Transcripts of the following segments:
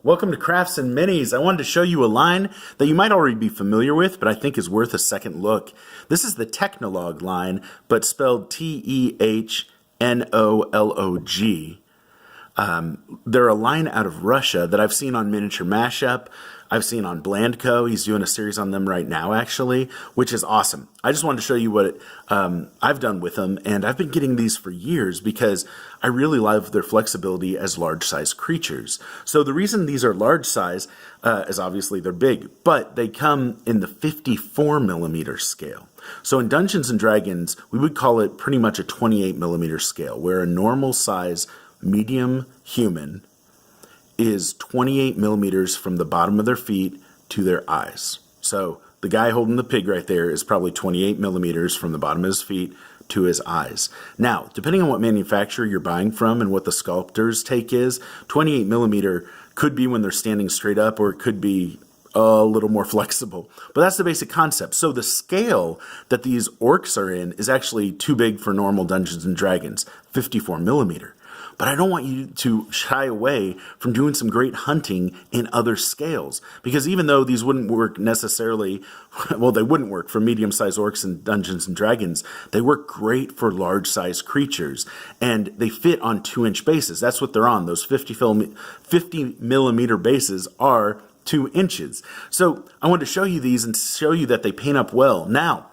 Welcome to Crafts and Minis. I wanted to show you a line that you might already be familiar with, but I think is worth a second look. This is the Tehnolog line, but spelled Tehnolog. They're a line out of Russia that I've seen on Miniature Mashup. I've seen on Blandco. He's doing a series on them right now, actually, which is awesome. I just wanted to show you what I've done with them, and I've been getting these for years because I really love their flexibility as large-size creatures. So the reason these are large size is obviously they're big, but they come in the 54 millimeter scale. So in Dungeons and Dragons, we would call it pretty much a 28 millimeter scale, where a normal size medium human is 28 millimeters from the bottom of their feet to their eyes. So the guy holding the pig right there is probably 28 millimeters from the bottom of his feet to his eyes. Now, depending on what manufacturer you're buying from and what the sculptor's take is, 28 millimeter could be when they're standing straight up, or it could be a little more flexible. But that's the basic concept. So the scale that these orcs are in is actually too big for normal Dungeons and Dragons, 54 millimeter. But I don't want you to shy away from doing some great hunting in other scales. Because even though these wouldn't work necessarily, well, they wouldn't work for medium-sized orcs in Dungeons and Dragons, they work great for large-sized creatures. And they fit on 2-inch bases. That's what they're on. Those 50 millimeter bases are 2 inches. So I wanted to show you these and show you that they paint up well. Now,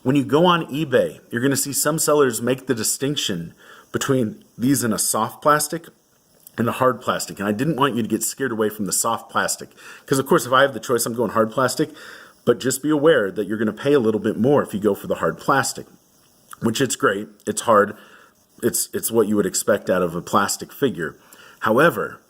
when you go on eBay, you're going to see some sellers make the distinction between these in a soft plastic and a hard plastic. And I didn't want you to get scared away from the soft plastic. Because, of course, if I have the choice, I'm going hard plastic. But just be aware that you're going to pay a little bit more if you go for the hard plastic. Which it's great. It's hard. It's what you would expect out of a plastic figure. However,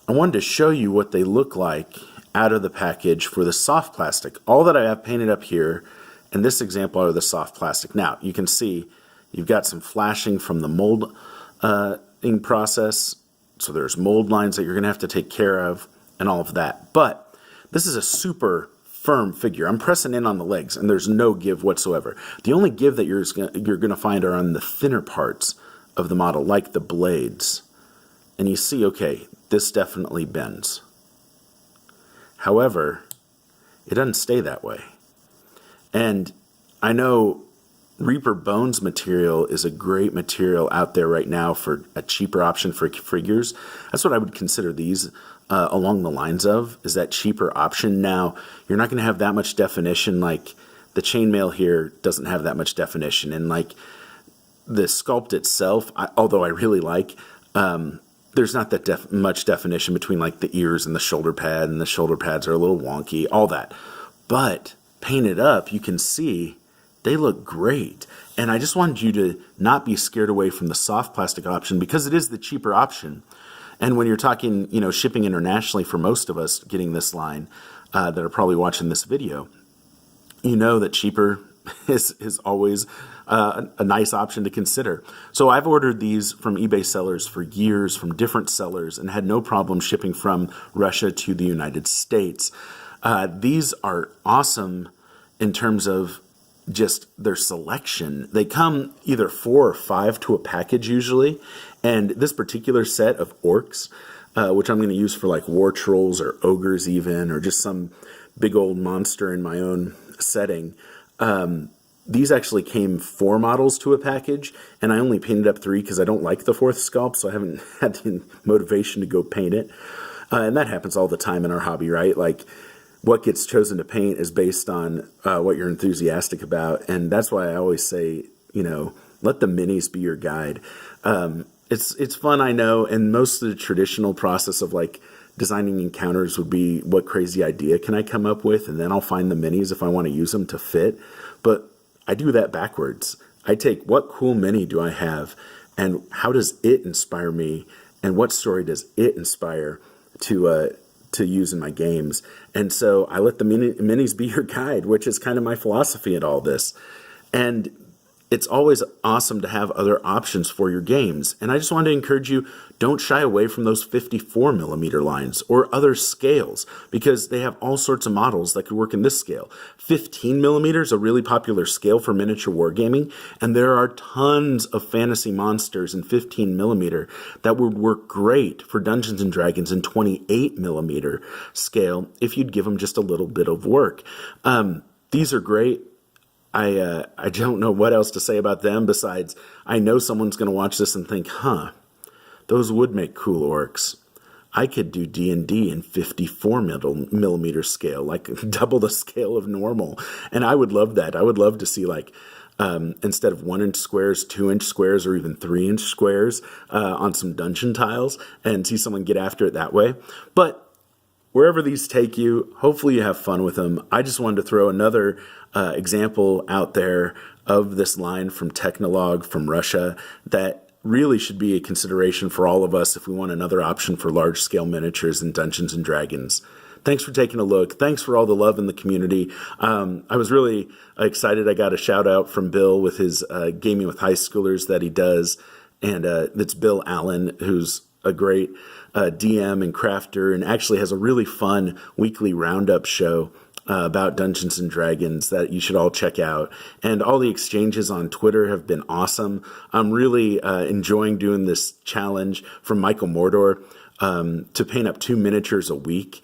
I wanted to show you what they look like out of the package for the soft plastic. All that I have painted up here in this example are the soft plastic. Now, you can see you've got some flashing from the molding process. So there's mold lines that you're going to have to take care of and all of that. But this is a super firm figure. I'm pressing in on the legs and there's no give whatsoever. The only give that you're going to find are on the thinner parts of the model, like the blades. And you see, okay, this definitely bends. However, it doesn't stay that way. And I know Reaper Bones material is a great material out there right now for a cheaper option for figures. That's what I would consider these along the lines of, is that cheaper option. Now, you're not going to have that much definition. Like the chainmail here doesn't have that much definition. And like the sculpt itself, although I really like, there's not that much definition between like the ears and the shoulder pad, and the shoulder pads are a little wonky, all that. But painted up, you can see they look great. And I just wanted you to not be scared away from the soft plastic option, because it is the cheaper option. And when you're talking, you know, shipping internationally, for most of us getting this line that are probably watching this video, you know that cheaper is always a nice option to consider. So I've ordered these from eBay sellers for years, from different sellers, and had no problem shipping from Russia to the United States. These are awesome in terms of just their selection. They come either 4 or 5 to a package usually, and this particular set of orcs, which I'm going to use for like war trolls or ogres even, or just some big old monster in my own setting, these actually came 4 models to a package, and I only painted up 3 because I don't like the 4th sculpt, so I haven't had the motivation to go paint it. And that happens all the time in our hobby, right? Like, what gets chosen to paint is based on what you're enthusiastic about. And that's why I always say, you know, let the minis be your guide. It's fun, I know. And most of the traditional process of like designing encounters would be, what crazy idea can I come up with? And then I'll find the minis if I want to use them to fit. But I do that backwards. I take, what cool mini do I have? And how does it inspire me? And what story does it inspire to use in my games? And so I let the minis be your guide, which is kind of my philosophy in all this. And it's always awesome to have other options for your games. And I just wanted to encourage you, don't shy away from those 54 millimeter lines or other scales, because they have all sorts of models that could work in this scale. 15 millimeters, a really popular scale for miniature wargaming, and there are tons of fantasy monsters in 15 millimeter that would work great for Dungeons and Dragons in 28 millimeter scale if you'd give them just a little bit of work. These are great. I don't know what else to say about them besides I know someone's going to watch this and think, those would make cool orcs. I could do DnD in 54 millimeter scale, like double the scale of normal. And I would love that. I would love to see instead of 1-inch squares, 2-inch squares, or even 3-inch squares on some dungeon tiles and see someone get after it that way. But wherever these take you, hopefully you have fun with them. I just wanted to throw another example out there of this line from Tehnolog from Russia that really should be a consideration for all of us if we want another option for large-scale miniatures in Dungeons & Dragons. Thanks for taking a look. Thanks for all the love in the community. I was really excited. I got a shout-out from Bill with his Gaming with High Schoolers that he does, and it's Bill Allen, who's a great DM and crafter, and actually has a really fun weekly roundup show about Dungeons and Dragons that you should all check out. And all the exchanges on Twitter have been awesome. I'm really enjoying doing this challenge from Michael Mordor to paint up 2 miniatures a week,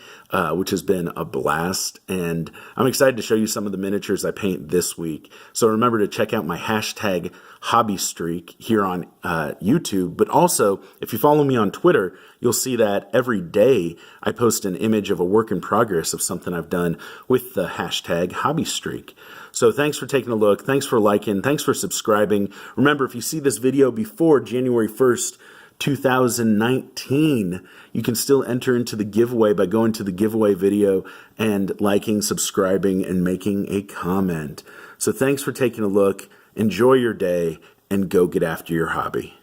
which has been a blast. And I'm excited to show you some of the miniatures I paint this week. So remember to check out my hashtag hobby streak here on YouTube. But also, if you follow me on Twitter, you'll see that every day I post an image of a work in progress of something I've done with the hashtag hobby streak. So thanks for taking a look. Thanks for liking. Thanks for subscribing. Remember, if you see this video before January 1st, 2019, you can still enter into the giveaway by going to the giveaway video and liking, subscribing, and making a comment. So thanks for taking a look. Enjoy your day and go get after your hobby.